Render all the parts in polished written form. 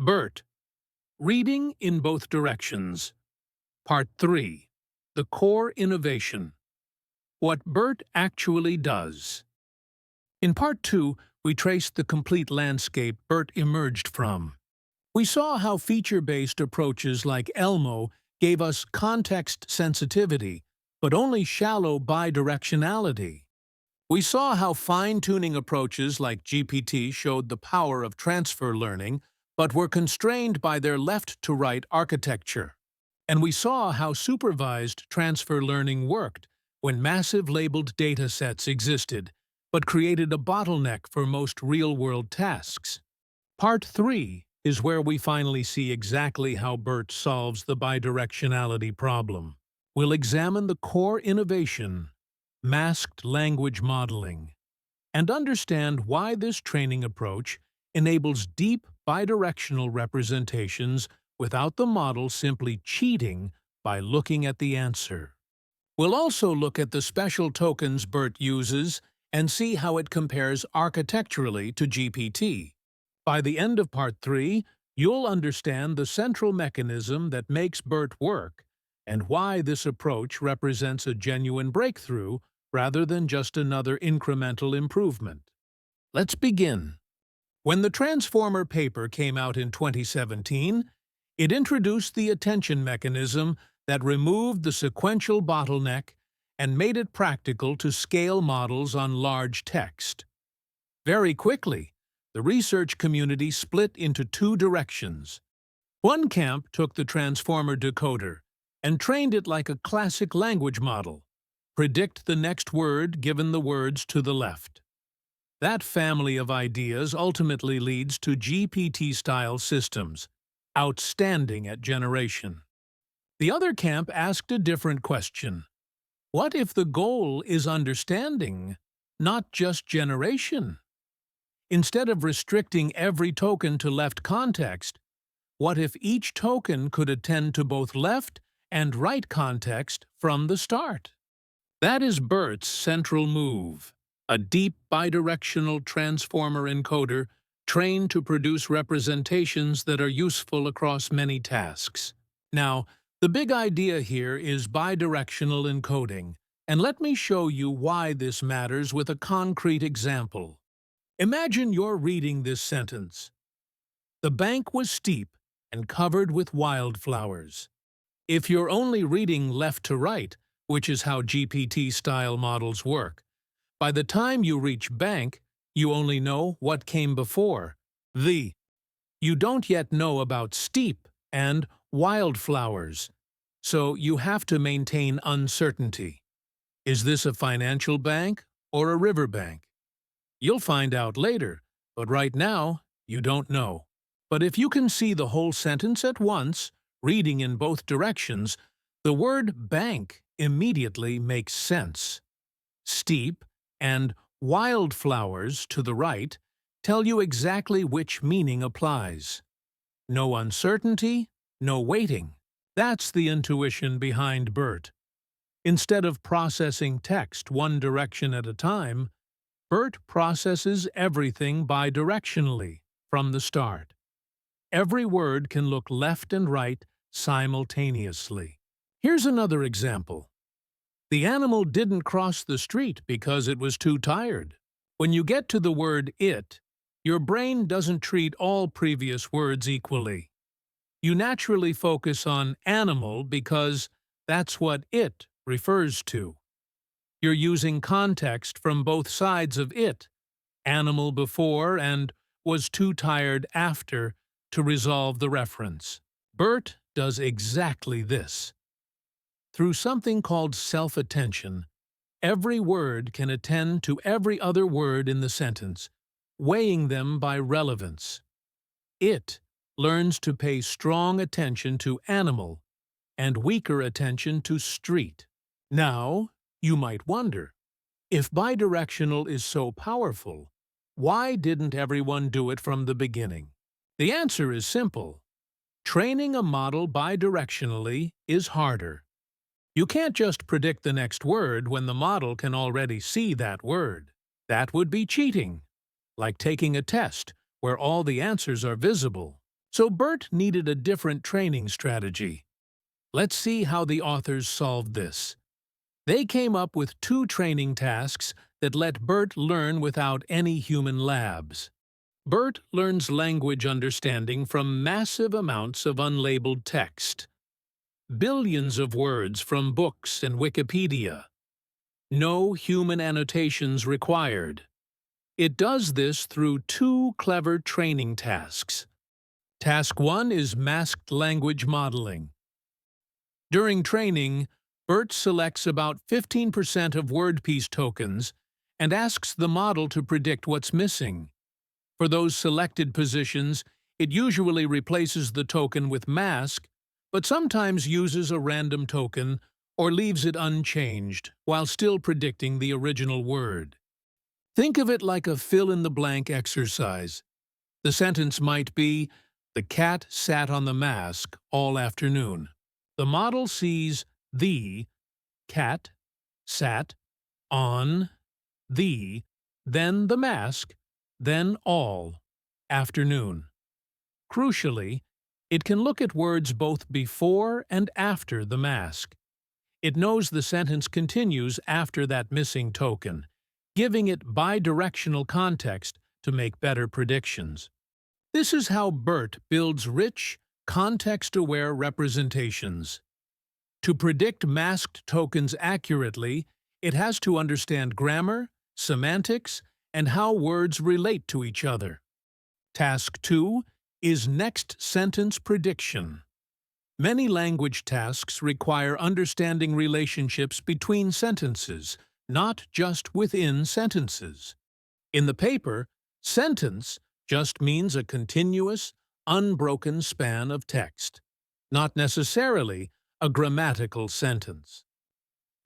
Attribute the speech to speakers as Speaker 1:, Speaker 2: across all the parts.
Speaker 1: BERT, Reading in Both Directions. Part 3, The Core Innovation. What BERT actually does. In Part 2, we traced the complete landscape BERT emerged from. We saw how feature-based approaches like ELMO gave us context sensitivity, but only shallow bidirectionality. We saw how fine-tuning approaches like GPT showed the power of transfer learning, but were constrained by their left-to-right architecture. And we saw how supervised transfer learning worked when massive labeled datasets existed, but created a bottleneck for most real-world tasks. Part 3 is where we finally see exactly how BERT solves the bidirectionality problem. We'll examine the core innovation, masked language modeling, and understand why this training approach enables deep bidirectional representations without the model simply cheating by looking at the answer. We'll also look at the special tokens BERT uses and see how it compares architecturally to GPT. By the end of Part 3, you'll understand the central mechanism that makes BERT work and why this approach represents a genuine breakthrough rather than just another incremental improvement. Let's begin. When the Transformer paper came out in 2017, it introduced the attention mechanism that removed the sequential bottleneck and made it practical to scale models on large text. Very quickly, the research community split into two directions. One camp took the Transformer decoder and trained it like a classic language model. Predict the next word given the words to the left. That family of ideas ultimately leads to GPT-style systems, outstanding at generation. The other camp asked a different question. What if the goal is understanding, not just generation? Instead of restricting every token to left context, what if each token could attend to both left and right context from the start? That is BERT's central move, a deep bidirectional transformer encoder trained to produce representations that are useful across many tasks. Now, the big idea here is bidirectional encoding, and let me show you why this matters with a concrete example. Imagine you're reading this sentence. The bank was steep and covered with wildflowers. If you're only reading left to right, which is how GPT-style models work, by the time you reach bank, you only know what came before, the. You don't yet know about steep and wildflowers, so you have to maintain uncertainty. Is this a financial bank or a riverbank? You'll find out later, but right now, you don't know. But if you can see the whole sentence at once, reading in both directions, the word bank immediately makes sense. Steep and wildflowers to the right tell you exactly which meaning applies. No uncertainty, no waiting. That's the intuition behind BERT. Instead of processing text one direction at a time, BERT processes everything bidirectionally from the start. Every word can look left and right simultaneously. Here's another example. The animal didn't cross the street because it was too tired. When you get to the word it, your brain doesn't treat all previous words equally. You naturally focus on animal because that's what it refers to. You're using context from both sides of it, animal before and was too tired after, to resolve the reference. BERT does exactly this. Through something called self-attention, every word can attend to every other word in the sentence, weighing them by relevance. It learns to pay strong attention to animal and weaker attention to street. Now, you might wonder, if bidirectional is so powerful, why didn't everyone do it from the beginning? The answer is simple. Training a model bidirectionally is harder. You can't just predict the next word when the model can already see that word. That would be cheating, like taking a test where all the answers are visible. So BERT needed a different training strategy. Let's see how the authors solved this. They came up with two training tasks that let BERT learn without any human labs. BERT learns language understanding from massive amounts of unlabeled text. Billions of words from books and Wikipedia. No human annotations required. It does this through two clever training tasks. Task 1 is masked language modeling. During training, BERT selects about 15% of word piece tokens and asks the model to predict what's missing. For those selected positions, it usually replaces the token with mask, but sometimes uses a random token or leaves it unchanged while still predicting the original word. Think of it like a fill-in-the-blank exercise. The sentence might be, "The cat sat on the mask all afternoon." The model sees the, cat, sat, on, the, then the mask, then all, afternoon. Crucially, it can look at words both before and after the mask. It knows the sentence continues after that missing token, giving it bidirectional context to make better predictions. This is how BERT builds rich, context-aware representations. To predict masked tokens accurately, it has to understand grammar, semantics, and how words relate to each other. Task 2 is next sentence prediction. Many language tasks require understanding relationships between sentences, not just within sentences. In the paper, sentence just means a continuous, unbroken span of text, not necessarily a grammatical sentence.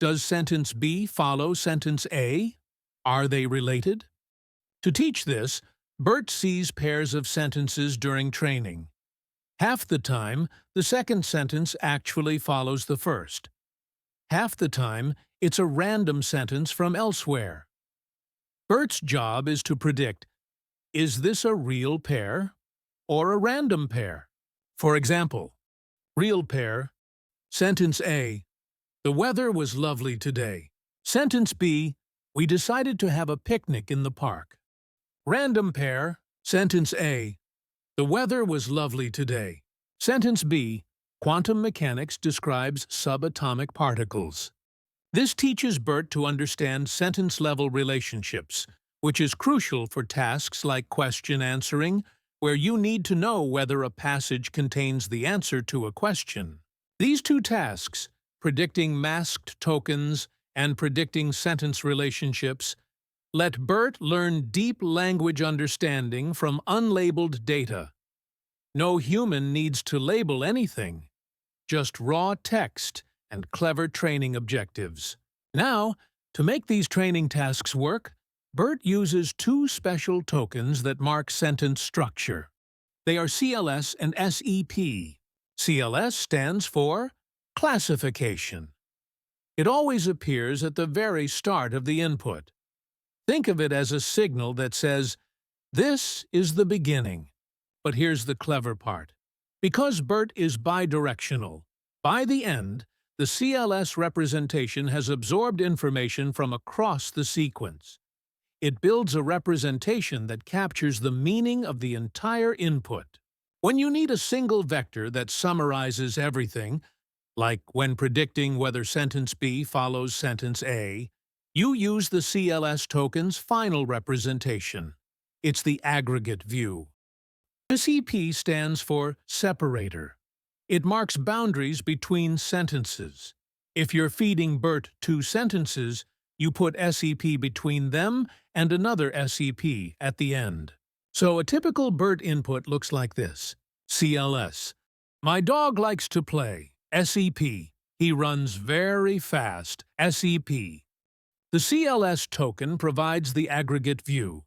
Speaker 1: Does sentence B follow sentence A? Are they related? To teach this, BERT sees pairs of sentences during training. Half the time, the second sentence actually follows the first. Half the time, it's a random sentence from elsewhere. BERT's job is to predict, is this a real pair or a random pair? For example, real pair, sentence A, the weather was lovely today. Sentence B, we decided to have a picnic in the park. Random pair, sentence A, the weather was lovely today. Sentence B, quantum mechanics describes subatomic particles. This teaches BERT to understand sentence-level relationships, which is crucial for tasks like question answering, where you need to know whether a passage contains the answer to a question. These two tasks, predicting masked tokens and predicting sentence relationships, let BERT learn deep language understanding from unlabeled data. No human needs to label anything, just raw text and clever training objectives. Now, to make these training tasks work, BERT uses two special tokens that mark sentence structure. They are CLS and SEP. CLS stands for classification. It always appears at the very start of the input. Think of it as a signal that says, "This is the beginning." But here's the clever part. Because BERT is bidirectional, by the end, the CLS representation has absorbed information from across the sequence. It builds a representation that captures the meaning of the entire input. When you need a single vector that summarizes everything, like when predicting whether sentence B follows sentence A, you use the CLS token's final representation. It's the aggregate view. SEP stands for separator. It marks boundaries between sentences. If you're feeding BERT two sentences, you put SEP between them and another SEP at the end. So a typical BERT input looks like this. CLS. My dog likes to play. SEP. He runs very fast. SEP. The CLS token provides the aggregate view.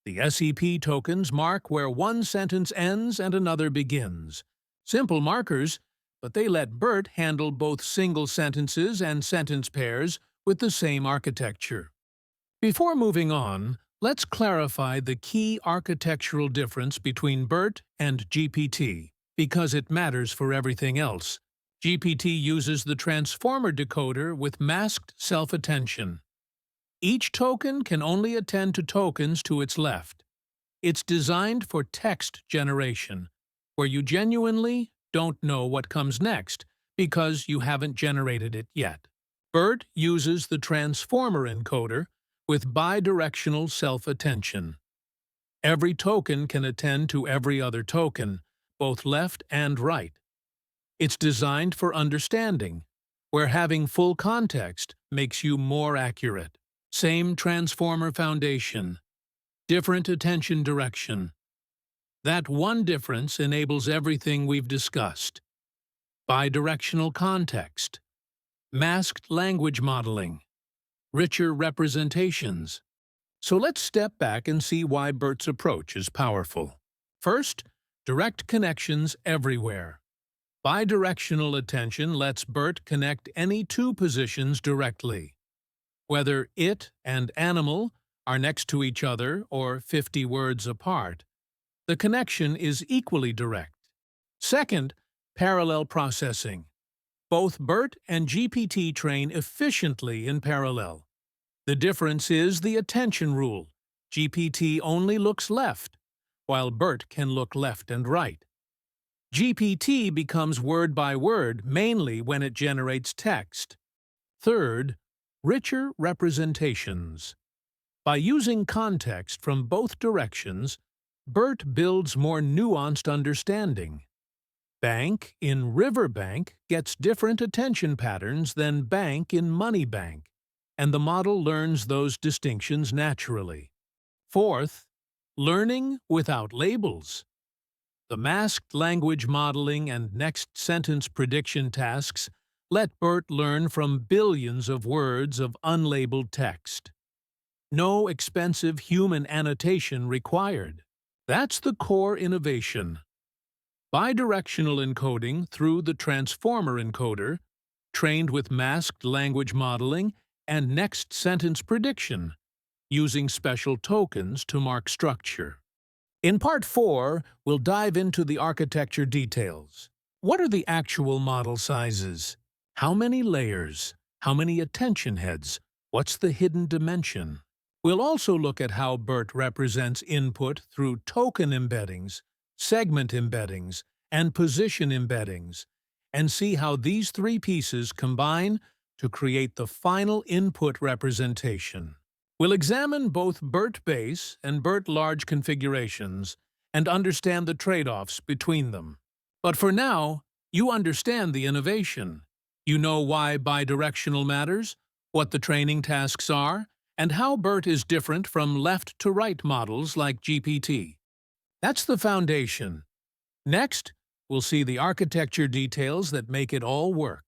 Speaker 1: The SEP tokens mark where one sentence ends and another begins. Simple markers, but they let BERT handle both single sentences and sentence pairs with the same architecture. Before moving on, Let's clarify the key architectural difference between BERT and GPT, because it matters for everything else. GPT uses the transformer decoder with masked self-attention. Each token can only attend to tokens to its left. It's designed for text generation, where you genuinely don't know what comes next because you haven't generated it yet. BERT uses the transformer encoder with bidirectional self-attention. Every token can attend to every other token, both left and right. It's designed for understanding, where having full context makes you more accurate. Same transformer foundation, different attention direction. That one difference enables everything we've discussed. Bidirectional context, masked language modeling, richer representations. So let's step back and see why BERT's approach is powerful. First, direct connections everywhere. Bidirectional attention lets BERT connect any two positions directly. Whether it and animal are next to each other or 50 words apart, the connection is equally direct. Second, parallel processing. Both BERT and GPT train efficiently in parallel. The difference is the attention rule. GPT only looks left, while BERT can look left and right. GPT becomes word by word mainly when it generates text. Third, richer representations. By using context from both directions, BERT builds more nuanced understanding. Bank in riverbank gets different attention patterns than bank in money bank, and the model learns those distinctions naturally. Fourth, learning without labels. The masked language modeling and next sentence prediction tasks let BERT learn from billions of words of unlabeled text. No expensive human annotation required. That's the core innovation. Bidirectional encoding through the transformer encoder, trained with masked language modeling and next sentence prediction, using special tokens to mark structure. In Part 4, we'll dive into the architecture details. What are the actual model sizes? How many layers? How many attention heads? What's the hidden dimension? We'll also look at how BERT represents input through token embeddings, segment embeddings, and position embeddings, and see how these three pieces combine to create the final input representation. We'll examine both BERT base and BERT large configurations and understand the trade-offs between them. But for now, you understand the innovation. You know why bidirectional matters, what the training tasks are, and how BERT is different from left-to-right models like GPT. That's the foundation. Next, we'll see the architecture details that make it all work.